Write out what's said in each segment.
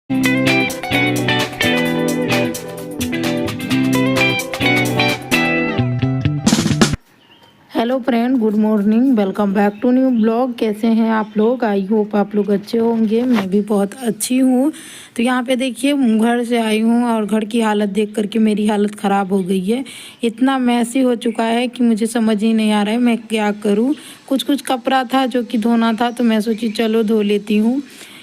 Hello friend, good morning. Welcome back to new blog. कैसे हैं आप लोग? आई होप आप लोग अच्छे होंगे। मैं भी बहुत अच्छी हूँ। तो यहाँ पे देखिए, घर से आई हूँ और घर की हालत देख करके मेरी हालत ख़राब हो गई है। इतना मैसी हो चुका है कि मुझे समझ ही नहीं आ रहा है मैं क्या करूँ। कुछ कपड़ा था जो कि धोना था, तो मैं सोची चलो धो लेती हूँ।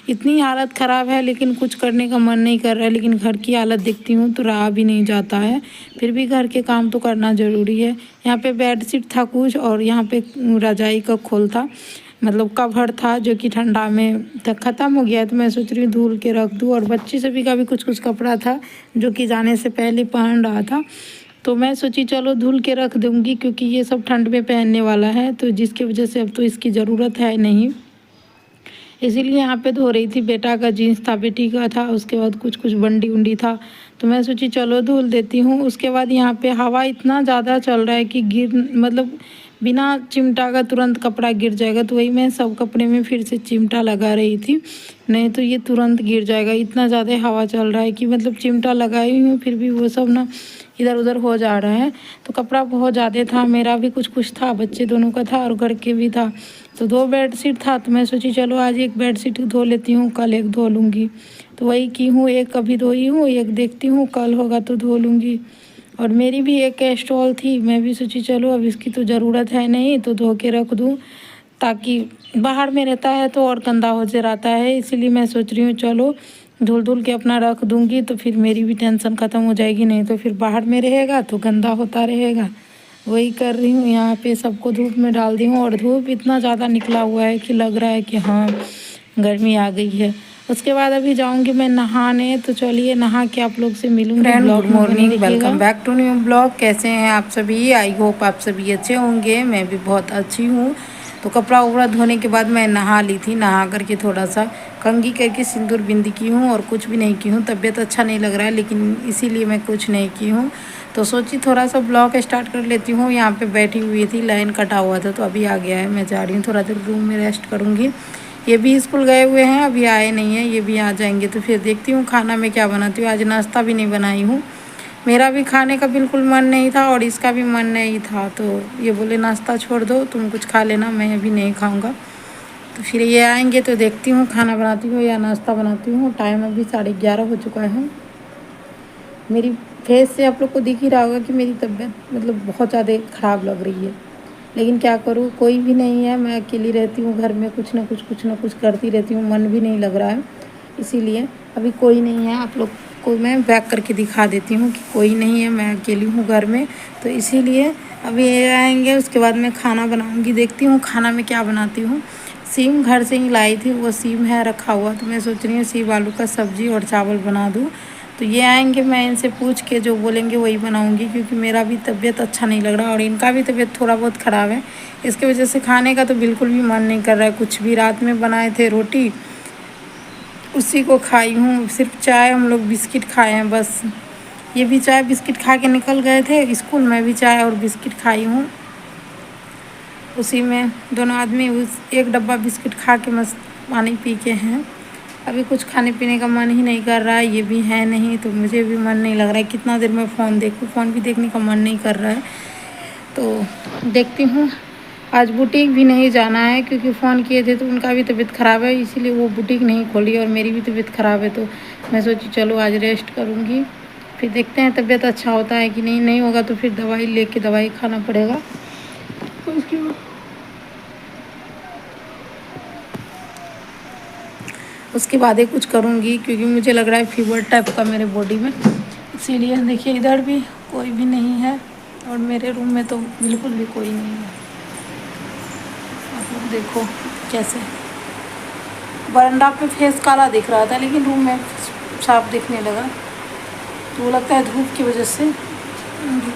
इतनी हालत ख़राब है, लेकिन कुछ करने का मन नहीं कर रहा है। लेकिन घर की हालत देखती हूँ तो रहा भी नहीं जाता है। फिर भी घर के काम तो करना ज़रूरी है। यहाँ पे बेडशीट था कुछ, और यहाँ पे रजाई का खोल था, मतलब कवर था, जो कि ठंडा में तक ख़त्म हो गया। तो मैं सोच रही हूँ धुल के रख दूँ। और बच्ची सभी का भी कुछ कपड़ा था जो कि जाने से पहले पहन रहा था, तो मैं सोची चलो धुल के रख दूँगी, क्योंकि ये सब ठंड में पहनने वाला है। तो जिसकी वजह से अब तो इसकी ज़रूरत है नहीं, इसीलिए यहाँ पे धो रही थी। बेटा का जीन्स था, बेटी का था, उसके बाद कुछ बंडी उंडी था, तो मैं सोची चलो धुल देती हूँ। उसके बाद यहाँ पे हवा इतना ज़्यादा चल रहा है कि मतलब बिना चिमटा का तुरंत कपड़ा गिर जाएगा। तो वही मैं सब कपड़े में फिर से चिमटा लगा रही थी, नहीं तो ये तुरंत गिर जाएगा। इतना ज़्यादा हवा चल रहा है कि मतलब चिमटा लगाई हूँ फिर भी वो सब ना इधर उधर हो जा रहा है। तो कपड़ा बहुत ज़्यादा था, मेरा भी कुछ था, बच्चे दोनों का था और घर के भी था। तो 2 बेडशीट था, तो मैं सोची चलो आज एक बेडशीट धो लेती हूँ, कल एक धो लूँगी। तो वही की हूँ, एक अभी धोई हूँ, एक देखती हूँ कल होगा तो धो लूँगी। और मेरी भी एक कैस्ट्रॉल थी, मैं भी सोची चलो अब इसकी तो ज़रूरत है नहीं, तो धो के रख दूँ, ताकि बाहर में रहता है तो और गंदा हो जाता है। इसीलिए मैं सोच रही हूँ चलो धुल के अपना रख दूँगी, तो फिर मेरी भी टेंशन ख़त्म हो जाएगी। नहीं तो फिर बाहर में रहेगा तो गंदा होता रहेगा। वही कर रही हूँ। यहाँ पे सबको धूप में डाल दी हूँ, और धूप इतना ज़्यादा निकला हुआ है कि लग रहा है कि हाँ गर्मी आ गई है। उसके बाद अभी जाऊँगी मैं नहाने, तो चलिए नहा के आप लोग से मिलूँगी। फ्रेंड ब्लॉग गुड में बने मॉर्निंग, रहिएगा। Welcome back to new blog. कैसे हैं आप सभी? आई होप आप सभी अच्छे होंगे। मैं भी बहुत अच्छी हूँ। तो कपड़ा उपड़ा धोने के बाद मैं नहा ली थी। नहा करके थोड़ा सा कंघी करके सिंदूर बिंदी की हूँ, और कुछ भी नहीं की हूँ। तबीयत अच्छा नहीं लग रहा है, लेकिन इसीलिए मैं कुछ नहीं की हूँ। तो सोची थोड़ा सा ब्लॉग स्टार्ट कर लेती हूँ। यहाँ पे बैठी हुई थी, लाइन कटा हुआ था, तो अभी आ गया है। मैं जा रही हूँ, थोड़ा देर रूम में रेस्ट करूँगी। ये भी स्कूल गए हुए हैं, अभी आए नहीं हैं। ये भी आ जाएंगे तो फिर देखती हूँ खाना में क्या बनाती हूँ। आज नाश्ता भी नहीं बनाई हूँ। मेरा भी खाने का बिल्कुल मन नहीं था और इसका भी मन नहीं था, तो ये बोले नाश्ता छोड़ दो, तुम कुछ खा लेना, मैं अभी नहीं खाऊंगा। तो फिर ये आएंगे तो देखती हूँ खाना बनाती हूँ या नाश्ता बनाती हूँ। टाइम अभी 11:30 हो चुका है। मेरी फेस से आप लोग को दिख ही रहा होगा कि मेरी तबीयत मतलब बहुत ज़्यादा ख़राब लग रही है। लेकिन क्या करूँ, कोई भी नहीं है, मैं अकेली रहती हूँ घर में, कुछ ना कुछ करती रहती हूँ, मन भी नहीं लग रहा है। इसीलिए अभी कोई नहीं है, आप लोग को मैं बैक करके दिखा देती हूँ कि कोई नहीं है, मैं अकेली हूँ घर में। तो इसीलिए अभी ये आएंगे, उसके बाद मैं खाना बनाऊँगी। देखती हूँ खाना में क्या बनाती हूँ। सीम घर से ही लाई थी, वो सीम है रखा हुआ, तो मैं सोच रही हूँ सीम आलू का सब्ज़ी और चावल बना दूँ। तो ये आएंगे, मैं इनसे पूछ के जो बोलेंगे वही बनाऊंगी, क्योंकि मेरा भी तबीयत अच्छा नहीं लग रहा और इनका भी तबीयत थोड़ा बहुत ख़राब है। इसकी वजह से खाने का तो बिल्कुल भी मन नहीं कर रहा है। कुछ भी रात में बनाए थे रोटी, उसी को खाई हूँ। सिर्फ चाय, हम लोग बिस्किट खाए हैं बस। ये भी चाय बिस्किट खा के निकल गए थे स्कूल, में भी चाय और बिस्किट खाई हूँ। उसी में दोनों आदमी उस एक डब्बा बिस्किट खा के मस्त पानी पी के हैं। अभी कुछ खाने पीने का मन ही नहीं कर रहा है, ये भी है नहीं, तो मुझे भी मन नहीं लग रहा है। कितना देर में फ़ोन देखूँ, फ़ोन भी देखने का मन नहीं कर रहा है। तो देखती हूँ। आज बुटीक भी नहीं जाना है, क्योंकि फ़ोन किए थे तो उनका भी तबीयत ख़राब है, इसीलिए वो बुटीक नहीं खोली, और मेरी भी तबीयत ख़राब है। तो मैं सोची चलो आज रेस्ट करूँगी, फिर देखते हैं तबीयत अच्छा होता है कि नहीं। नहीं होगा तो फिर दवाई लेके दवाई खाना पड़ेगा। उसके बाद ही कुछ करूँगी, क्योंकि मुझे लग रहा है फीवर टाइप का मेरे बॉडी में। इसीलिए देखिए इधर भी कोई भी नहीं है, और मेरे रूम में तो बिल्कुल भी कोई नहीं है। आप लोग देखो कैसे बरामदा पे फेस काला दिख रहा था, लेकिन रूम में साफ दिखने लगा। तो वो लगता है धूप की वजह से,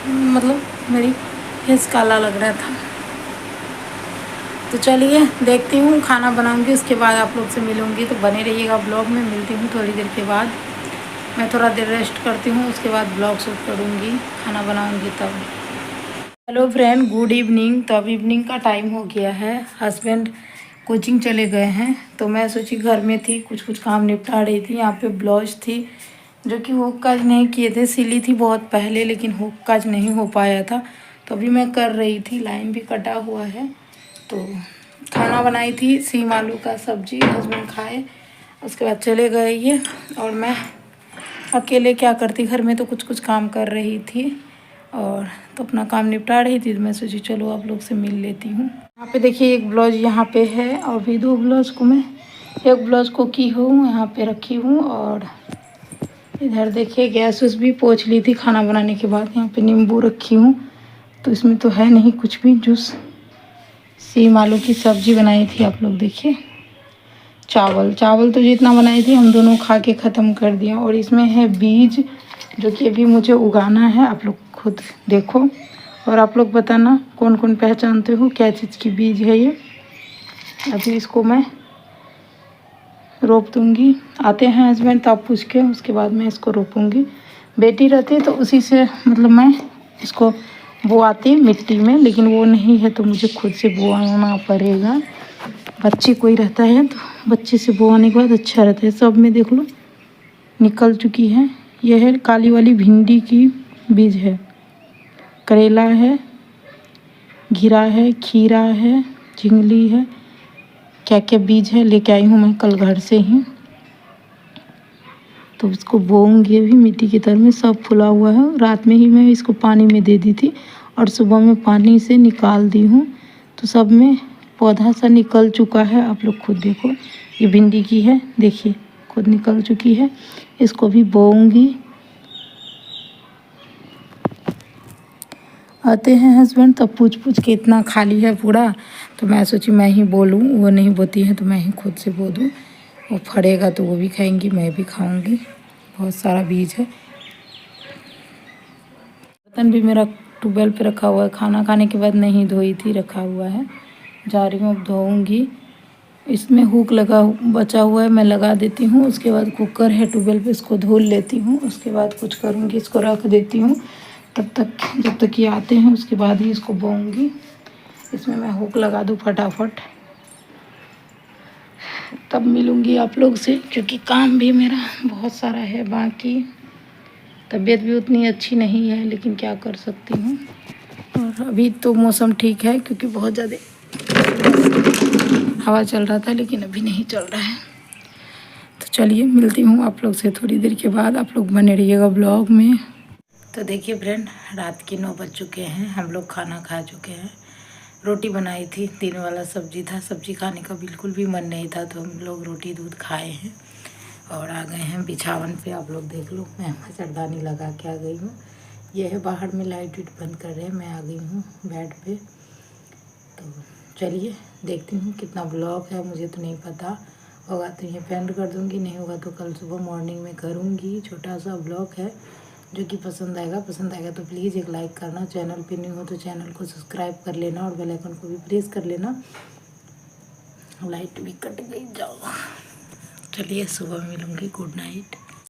मतलब मेरी फेस काला लग रहा था। तो चलिए देखती हूँ, खाना बनाऊंगी, उसके बाद आप लोग से मिलूंगी। तो बने रहिएगा ब्लॉग में। मिलती हूँ थोड़ी देर के बाद। मैं थोड़ा देर रेस्ट करती हूँ, उसके बाद ब्लॉग शूट करूँगी, खाना बनाऊँगी तब। Hello friend, good evening. तो अब इवनिंग का टाइम हो गया है। हस्बैंड कोचिंग चले गए हैं। तो मैं सोची घर में थी, कुछ काम निपटा रही थी। यहाँ पे ब्लाउज थी जो कि हुक काज नहीं किए थे, सिली थी बहुत पहले, लेकिन हुक काज नहीं हो पाया था, तो अभी मैं कर रही थी। लाइन भी कटा हुआ है। तो खाना बनाई थी सीम आलू का सब्जी, हस्बैंड खाए, उसके बाद चले गए ये। और मैं अकेले क्या करती घर में, तो कुछ काम कर रही थी और तो अपना काम निपटा रही थी। तो मैं सोची चलो आप लोग से मिल लेती हूँ। यहाँ पे देखिए एक ब्लाउज यहाँ पे है और भी 2 ब्लाउज को मैं एक ब्लाउज को की हूँ यहाँ पे रखी हूँ। और इधर देखिए गैस उस भी पोंछ ली थी खाना बनाने के बाद। यहाँ पे नींबू रखी हूँ, तो इसमें तो है नहीं कुछ भी, जूस। सीम आलू की सब्जी बनाई थी, आप लोग देखिए। चावल तो जितना बनाई थी हम दोनों खा के ख़त्म कर दिया। और इसमें है बीज जो कि अभी मुझे उगाना है, आप लोग खुद देखो और आप लोग बताना कौन कौन पहचानते हो क्या चीज़ की बीज है ये। अभी इसको मैं रोप दूँगी। आते हैं हस्बैंड तब पूछ के, उसके बाद मैं इसको रोपूँगी। बेटी रहती तो उसी से मतलब मैं इसको बोआती मिट्टी में, लेकिन वो नहीं है तो मुझे खुद से बोआना पड़ेगा। बच्चे कोई रहता है तो बच्चे से बोआने के बाद अच्छा रहता है। सब में देख लो निकल चुकी है। यह है काली वाली भिंडी की बीज है, करेला है, घिरा है, खीरा है, झिंगली है, क्या क्या बीज है लेके आई हूँ मैं कल घर से ही। तो इसको बोऊंगी अभी मिट्टी की तरह में। सब फुला हुआ है, रात में ही मैं इसको पानी में दे दी थी और सुबह में पानी से निकाल दी हूँ। तो सब में पौधा सा निकल चुका है, आप लोग खुद देखो। ये भिंडी की है, देखिए खुद निकल चुकी है। इसको भी बोऊंगी। आते हैं हस्बैंड तब पूछ के इतना खाली है पूरा, तो मैं सोची मैं ही बोलूँ। वो नहीं बोती है तो मैं ही खुद से बो दूँ। वो फड़ेगा तो वो भी खाएंगी, मैं भी खाऊंगी। बहुत सारा बीज है। बर्तन भी मेरा ट्यूबवेल पे रखा हुआ है, खाना खाने के बाद नहीं धोई थी, रखा हुआ है। जा रही हूँ अब धोऊँगी। इसमें हुक लगा बचा हुआ है, मैं लगा देती हूँ। उसके बाद कुकर है ट्यूबवेल पे, इसको धुल लेती हूँ। उसके बाद कुछ करूँगी, इसको रख देती हूँ तब तक, जब तक ये आते हैं उसके बाद ही इसको बोऊँगी। इसमें मैं हुक लगा दूँ फटाफट, तब मिलूँगी आप लोग से, क्योंकि काम भी मेरा बहुत सारा है बाकी। तबीयत भी उतनी अच्छी नहीं है, लेकिन क्या कर सकती हूँ। और अभी तो मौसम ठीक है क्योंकि बहुत ज़्यादा हवा चल रहा था, लेकिन अभी नहीं चल रहा है। तो चलिए मिलती हूँ आप लोग से थोड़ी देर के बाद। आप लोग बने रहिएगा ब्लॉग में। तो देखिए फ्रेंड, रात के 9 बज चुके हैं। हम लोग खाना खा चुके हैं। रोटी बनाई थी, दिन वाला सब्जी था। सब्जी खाने का बिल्कुल भी मन नहीं था, तो हम लोग रोटी दूध खाए हैं और आ गए हैं बिछावन पे। आप लोग देख लो, मैं मच्छरदानी लगा के आ गई हूँ। यह है बाहर में लाइट वाइट बंद कर रहे हैं, मैं आ गई हूँ बेड पे। तो चलिए देखती हूँ कितना ब्लॉग है, मुझे तो नहीं पता। होगा तो ये पेंड कर दूँगी, नहीं होगा तो कल सुबह मॉर्निंग में करूँगी। छोटा सा ब्लॉग है, जो कि पसंद आएगा तो प्लीज़ एक लाइक करना। चैनल पे न्यू हो तो चैनल को सब्सक्राइब कर लेना और बेल आइकन को भी प्रेस कर लेना। लाइट भी कट गई, जाओ। चलिए सुबह मिलूँगी, गुड नाइट।